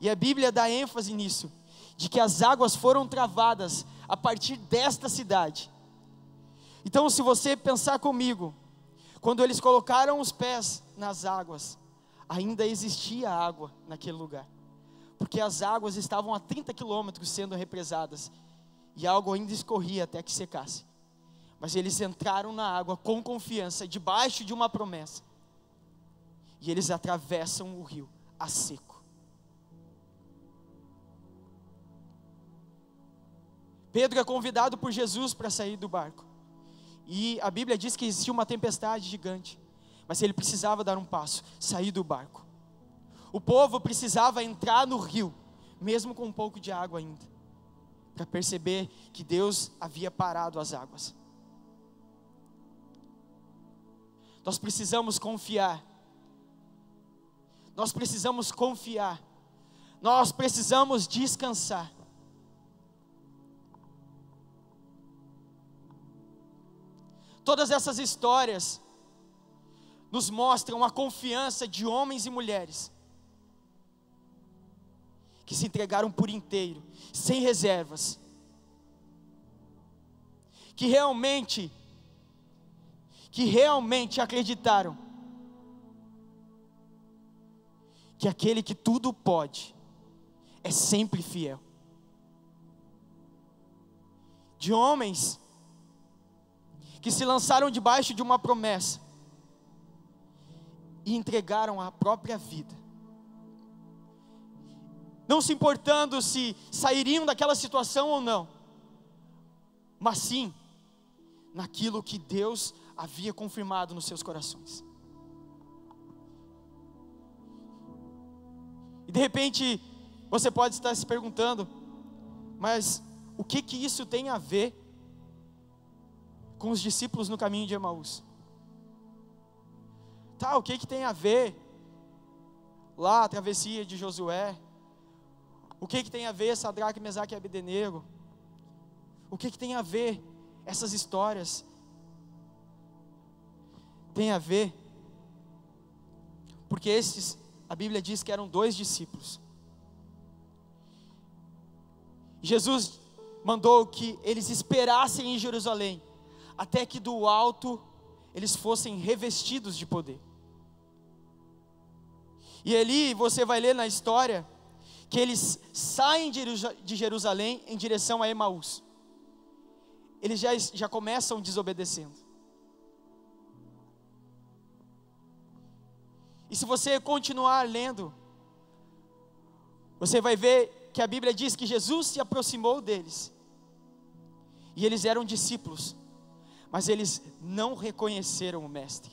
E a Bíblia dá ênfase nisso, de que as águas foram travadas a partir desta cidade. Então, se você pensar comigo, quando eles colocaram os pés nas águas, ainda existia água naquele lugar, porque as águas estavam a 30 quilômetros sendo represadas, e a água ainda escorria até que secasse. Mas eles entraram na água com confiança, debaixo de uma promessa, e eles atravessam o rio a seco. Pedro é convidado por Jesus para sair do barco, e a Bíblia diz que existia uma tempestade gigante, mas ele precisava dar um passo, sair do barco. O povo precisava entrar no rio, mesmo com um pouco de água ainda, para perceber que Deus havia parado as águas. Nós precisamos confiar, nós precisamos confiar, nós precisamos descansar. Todas essas histórias nos mostram a confiança de homens e mulheres que se entregaram por inteiro, sem reservas, que realmente acreditaram que aquele que tudo pode é sempre fiel. De homens que se lançaram debaixo de uma promessa e entregaram a própria vida, não se importando se sairiam daquela situação ou não, mas sim naquilo que Deus havia confirmado nos seus corações. E de repente você pode estar se perguntando, mas o que isso tem a ver com os discípulos no caminho de Emaús? Tá, o que tem a ver lá a travessia de Josué? O que tem a ver Sadraque, Mesaque e Abdenego? O que tem a ver essas histórias? Tem a ver porque esses, a Bíblia diz que eram 2 discípulos. Jesus mandou que eles esperassem em Jerusalém até que do alto eles fossem revestidos de poder. E ali você vai ler na história que eles saem de Jerusalém em direção a Emaús. Eles já começam desobedecendo. E se você continuar lendo, você vai ver que a Bíblia diz que Jesus se aproximou deles, e eles eram discípulos, mas eles não reconheceram o Mestre.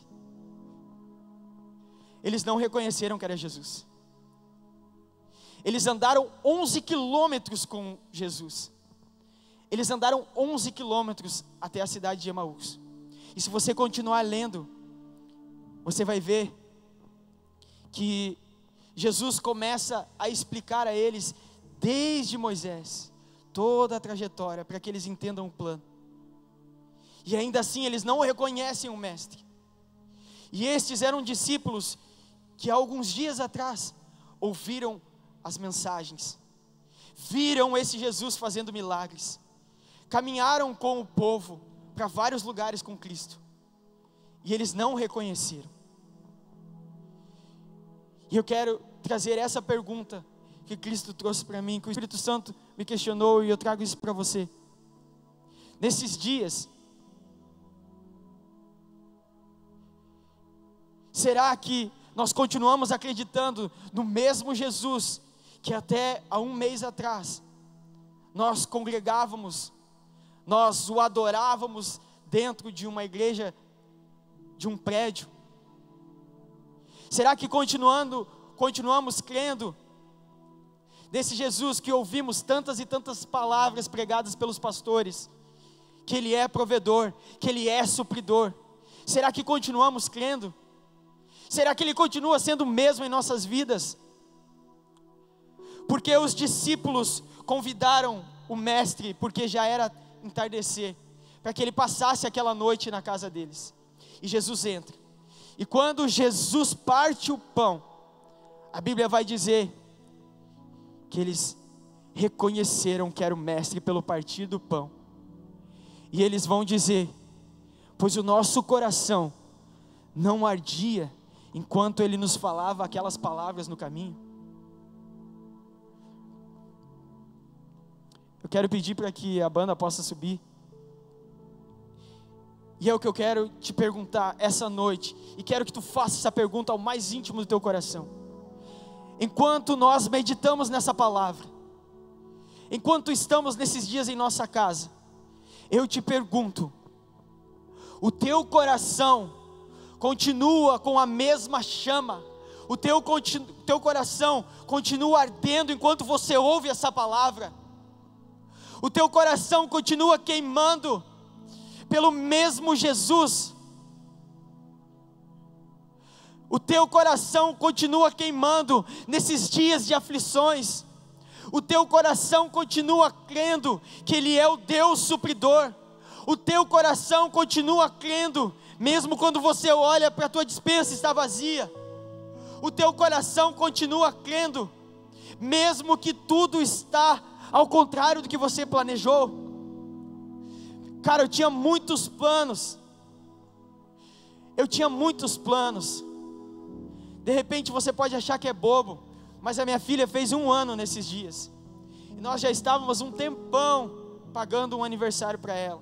Eles não reconheceram que era Jesus. Eles andaram 11 quilômetros com Jesus, Eles andaram 11 quilômetros até a cidade de Emaús. E se você continuar lendo, você vai ver que Jesus começa a explicar a eles, desde Moisés, toda a trajetória, para que eles entendam o plano. E ainda assim eles não reconhecem o Mestre. E estes eram discípulos que há alguns dias atrás ouviram as mensagens, viram esse Jesus fazendo milagres, caminharam com o povo para vários lugares com Cristo, e eles não reconheceram. E eu quero trazer essa pergunta que Cristo trouxe para mim, que o Espírito Santo me questionou, e eu trago isso para você. Nesses dias, será que nós continuamos acreditando no mesmo Jesus que até há um mês atrás nós congregávamos, nós o adorávamos dentro de uma igreja, de um prédio? Será que continuamos crendo nesse Jesus que ouvimos tantas e tantas palavras pregadas pelos pastores, que Ele é provedor, que Ele é supridor? Será que continuamos crendo? Será que Ele continua sendo o mesmo em nossas vidas? Porque os discípulos convidaram o Mestre, porque já era entardecer, para que Ele passasse aquela noite na casa deles. E Jesus entra. E quando Jesus parte o pão, a Bíblia vai dizer que eles reconheceram que era o Mestre pelo partir do pão. E eles vão dizer: pois o nosso coração não ardia enquanto Ele nos falava aquelas palavras no caminho. Eu quero pedir para que a banda possa subir. E é o que eu quero te perguntar essa noite, e quero que tu faças essa pergunta ao mais íntimo do teu coração. Enquanto nós meditamos nessa palavra, enquanto estamos nesses dias em nossa casa, eu te pergunto: o teu coração continua com a mesma chama? O teu coração continua ardendo enquanto você ouve essa palavra? O teu coração continua queimando pelo mesmo Jesus? O teu coração continua queimando nesses dias de aflições? O teu coração continua crendo que Ele é o Deus supridor? O teu coração continua crendo, mesmo quando você olha para a tua despensa e está vazia? O teu coração continua crendo, mesmo que tudo está ao contrário do que você planejou? Cara, eu tinha muitos planos. De repente você pode achar que é bobo, mas a minha filha fez 1 ano nesses dias. E nós já estávamos um tempão pagando um aniversário para ela.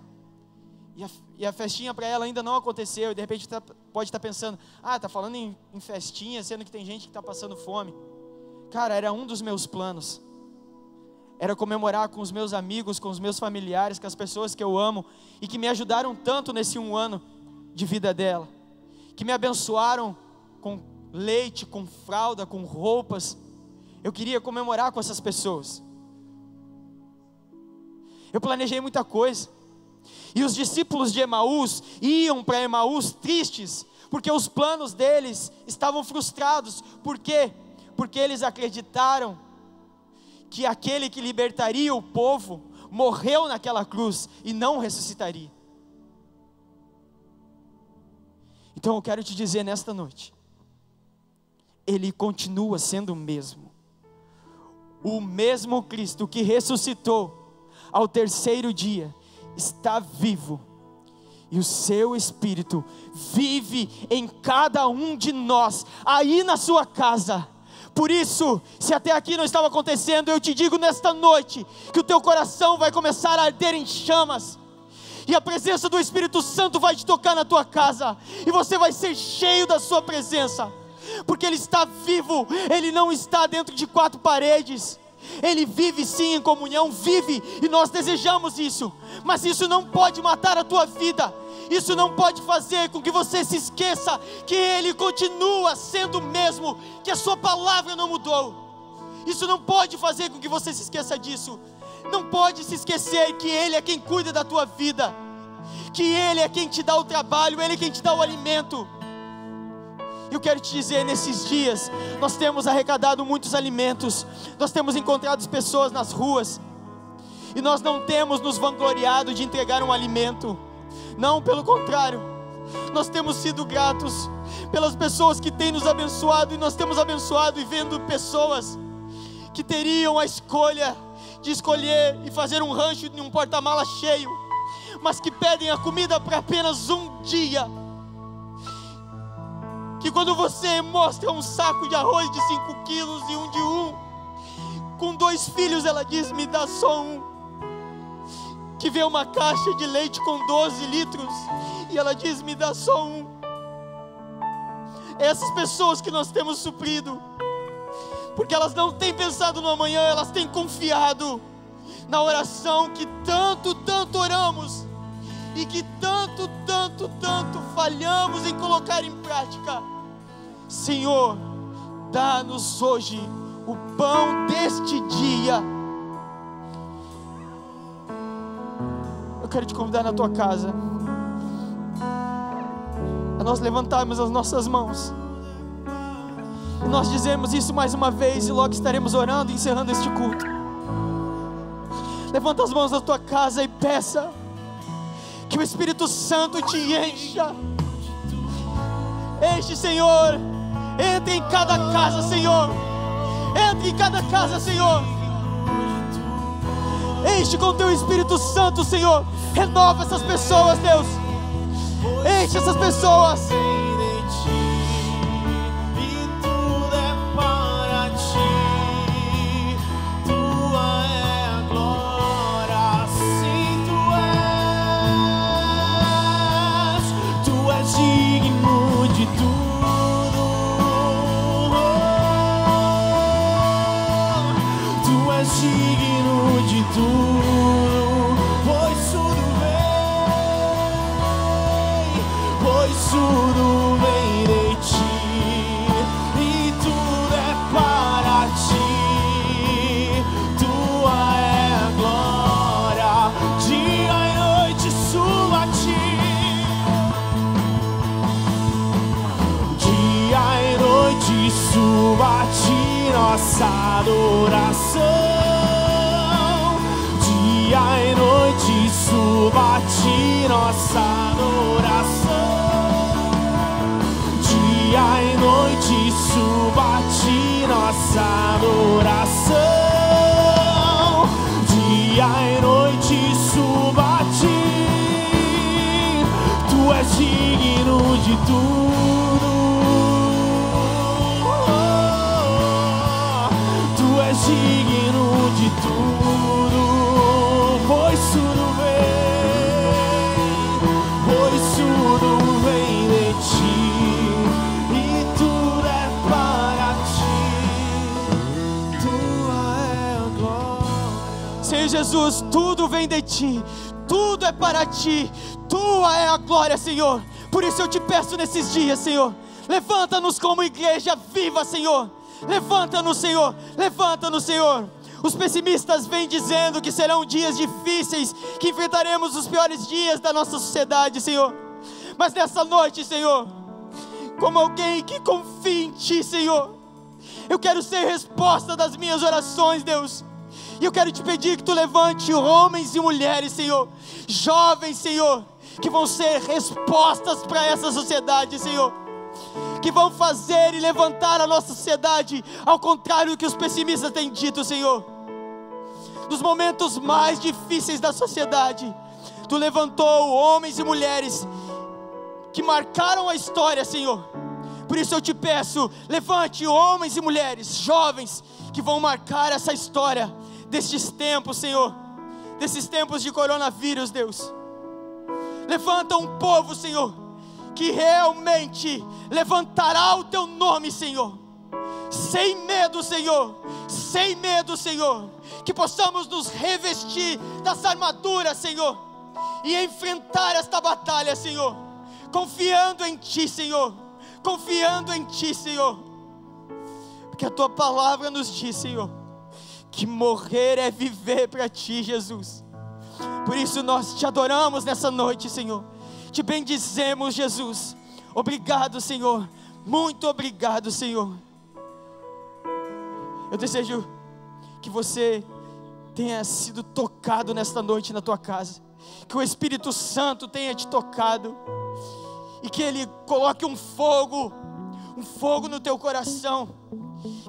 E a festinha para ela ainda não aconteceu. E de repente pode estar pensando: está falando em festinha, sendo que tem gente que está passando fome. Cara, era um dos meus planos. Era comemorar com os meus amigos, com os meus familiares, com as pessoas que eu amo e que me ajudaram tanto nesse 1 ano de vida dela, que me abençoaram com leite, com fralda, com roupas. Eu queria comemorar com essas pessoas. Eu planejei muita coisa. E os discípulos de Emaús iam para Emaús tristes, porque os planos deles estavam frustrados. Por quê? Porque eles acreditaram que aquele que libertaria o povo morreu naquela cruz e não ressuscitaria. Então eu quero te dizer nesta noite, Ele continua sendo o mesmo Cristo que ressuscitou ao 3º dia, está vivo, e o seu Espírito vive em cada um de nós, aí na sua casa. Por isso, se até aqui não estava acontecendo, eu te digo nesta noite, que o teu coração vai começar a arder em chamas, e a presença do Espírito Santo vai te tocar na tua casa, e você vai ser cheio da sua presença, porque Ele está vivo. Ele não está dentro de 4 paredes, Ele vive sim em comunhão, vive, e nós desejamos isso, mas isso não pode matar a tua vida. Isso não pode fazer com que você se esqueça que Ele continua sendo o mesmo, que a sua palavra não mudou. Isso não pode fazer com que você se esqueça disso. não pode se esquecer que Ele é quem cuida da tua vida, que Ele é quem te dá o trabalho, Ele é quem te dá o alimento. Eu quero te dizer, nesses dias, nós temos arrecadado muitos alimentos, nós temos encontrado pessoas nas ruas, e nós não temos nos vangloriado de entregar um alimento, não, pelo contrário, nós temos sido gratos pelas pessoas que têm nos abençoado, e nós temos abençoado e vendo pessoas que teriam a escolha de escolher e fazer um rancho em um porta-mala cheio, mas que pedem a comida para apenas um dia. Que quando você mostra um saco de arroz de 5 quilos e um de 1, com 2 filhos, ela diz: me dá só um. Que vê uma caixa de leite com 12 litros e ela diz: me dá só um. Essas pessoas que nós temos suprido, porque elas não têm pensado no amanhã, elas têm confiado na oração que tanto oramos e que tanto falhamos em colocar em prática. Senhor, dá-nos hoje o pão deste dia. Eu quero te convidar na tua casa a nós levantarmos as nossas mãos e nós dizemos isso mais uma vez, e logo estaremos orando e encerrando este culto. Levanta as mãos da tua casa e peça que o Espírito Santo te encha. Enche, Senhor. Entre em cada casa, Senhor. Entre em cada casa, Senhor. Enche com teu Espírito Santo, Senhor. Renova essas pessoas, Deus. Enche essas pessoas. Digno de tudo, tu és digno de tudo, pois tudo vem de ti, e tudo é para ti, tua é a glória, dia e noite suba a ti. Suba a ti nossa adoração, dia e noite suba a ti nossa adoração, dia e noite suba a ti nossa adoração, dia e noite suba a ti, tu és digno de tudo. Digno de tudo, pois tudo vem de ti, e tudo é para ti, tua é a glória. Senhor Jesus, tudo vem de ti, tudo é para ti, tua é a glória, Senhor. Por isso eu te peço nesses dias, Senhor, levanta-nos como igreja viva, Senhor. Levanta-nos, Senhor, levanta-nos, Senhor. Os pessimistas vêm dizendo que serão dias difíceis, que enfrentaremos os piores dias da nossa sociedade, Senhor. Mas nessa noite, Senhor, como alguém que confia em Ti, Senhor, eu quero ser resposta das minhas orações, Deus. E eu quero te pedir que Tu levante homens e mulheres, Senhor, jovens, Senhor, que vão ser respostas para essa sociedade, Senhor, que vão fazer e levantar a nossa sociedade, ao contrário do que os pessimistas têm dito, Senhor. Nos momentos mais difíceis da sociedade, Tu levantou homens e mulheres que marcaram a história, Senhor. Por isso eu te peço, levante homens e mulheres, jovens, que vão marcar essa história destes tempos, Senhor, desses tempos de coronavírus, Deus. Levanta um povo, Senhor, que realmente levantará o Teu nome, Senhor, sem medo, Senhor, sem medo, Senhor, que possamos nos revestir das armaduras, Senhor, e enfrentar esta batalha, Senhor, confiando em Ti, Senhor, confiando em Ti, Senhor, porque a Tua palavra nos diz, Senhor, que morrer é viver para Ti, Jesus. Por isso nós Te adoramos nessa noite, Senhor. Te bendizemos, Jesus. Obrigado, Senhor. Muito obrigado, Senhor. Eu desejo que você tenha sido tocado nesta noite na tua casa, que o Espírito Santo tenha te tocado, e que Ele coloque um fogo no teu coração,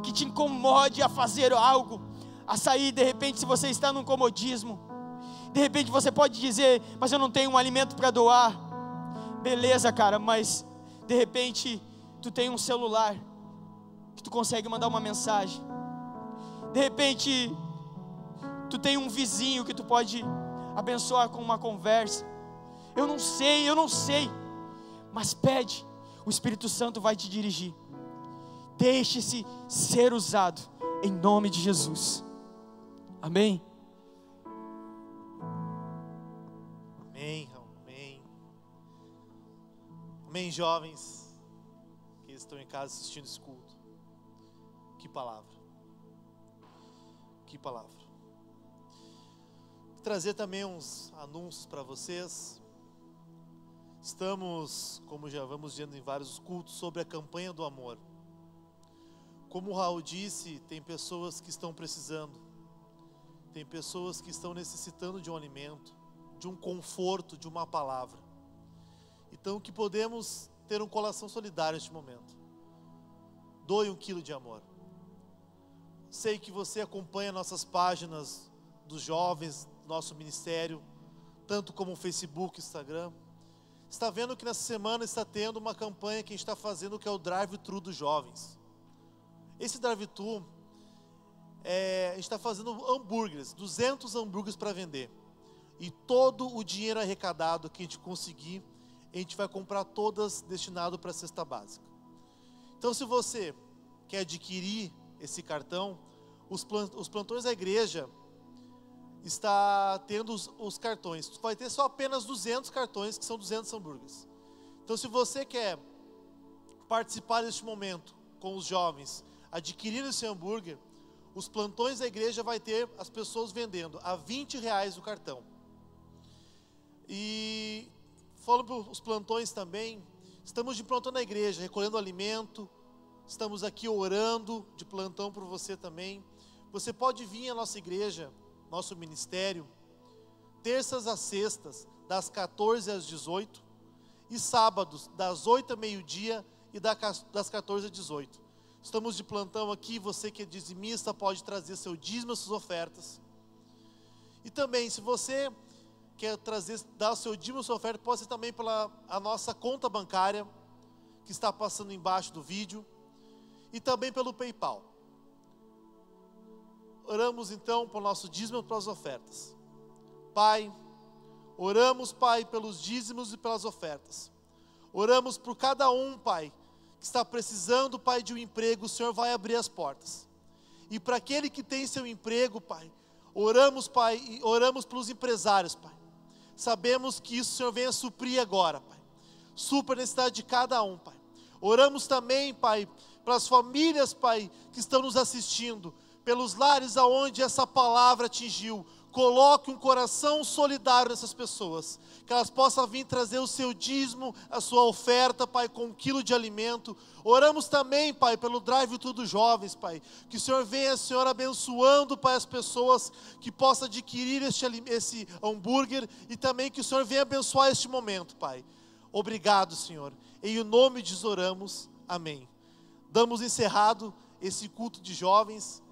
que te incomode a fazer algo, a sair. De repente, se você está num comodismo, de repente você pode dizer: mas eu não tenho um alimento para doar. Beleza, cara, mas de repente tu tem um celular que tu consegue mandar uma mensagem. De repente tu tem um vizinho que tu pode abençoar com uma conversa. Eu não sei, mas pede, o Espírito Santo vai te dirigir. Deixe-se ser usado, em nome de Jesus. Amém? Amém, amém. Amém, jovens que estão em casa assistindo esse culto. Que palavra. Que palavra. Vou trazer também uns anúncios para vocês. Estamos, como já vamos dizendo em vários cultos, sobre a campanha do amor. Como o Raul disse, tem pessoas que estão precisando. Tem pessoas que estão necessitando de um alimento, de um conforto, de uma palavra. Então, que podemos ter um coração solidário neste momento. Doe 1 quilo de amor. Sei que você acompanha nossas páginas dos jovens, nosso ministério, tanto como o Facebook, Instagram. Está vendo que nessa semana está tendo uma campanha que a gente está fazendo, que é o Drive-Thru dos jovens. Esse Drive-Thru, a gente está fazendo hambúrgueres, 200 hambúrgueres para vender. E todo o dinheiro arrecadado que a gente conseguir, a gente vai comprar todas destinado para a cesta básica. Então, se você quer adquirir esse cartão, os plantões da igreja está tendo os cartões. Vai ter só apenas 200 cartões, que são 200 hambúrgueres. Então, se você quer participar deste momento com os jovens, adquirindo esse hambúrguer, os plantões da igreja vai ter as pessoas vendendo a R$20 o cartão. E falando para os plantões também, estamos de plantão na igreja, recolhendo alimento. Estamos aqui orando de plantão por você também. Você pode vir à nossa igreja, nosso ministério, terças às sextas, das 14 às 18, e sábados, das 8 ao meio-dia e das 14 às 18. Estamos de plantão aqui. Você que é dizimista pode trazer seu dízimo e suas ofertas. E também, se você quer dar o seu dízimo e sua oferta, pode ser também pela a nossa conta bancária, que está passando embaixo do vídeo, e também pelo PayPal. Oramos então pelo nosso dízimo e pelas ofertas. Pai, oramos, Pai, pelos dízimos e pelas ofertas. Oramos por cada um, Pai, que está precisando, Pai, de um emprego. O Senhor vai abrir as portas. E para aquele que tem seu emprego, Pai, oramos, Pai, e oramos pelos empresários, Pai. Sabemos que isso o Senhor venha suprir agora, Pai. Supra a necessidade de cada um, Pai. Oramos também, Pai, pelas famílias, Pai, que estão nos assistindo, pelos lares aonde essa palavra atingiu. Coloque um coração solidário nessas pessoas, que elas possam vir trazer o seu dízimo, a sua oferta, Pai, com 1 quilo de alimento. Oramos também, Pai, pelo Drive-Thru dos jovens, Pai, que o Senhor venha, Senhor, abençoando, Pai, as pessoas que possam adquirir esse hambúrguer, e também que o Senhor venha abençoar este momento, Pai. Obrigado, Senhor. Em o nome de Jesus oramos. Amém. Damos encerrado esse culto de jovens.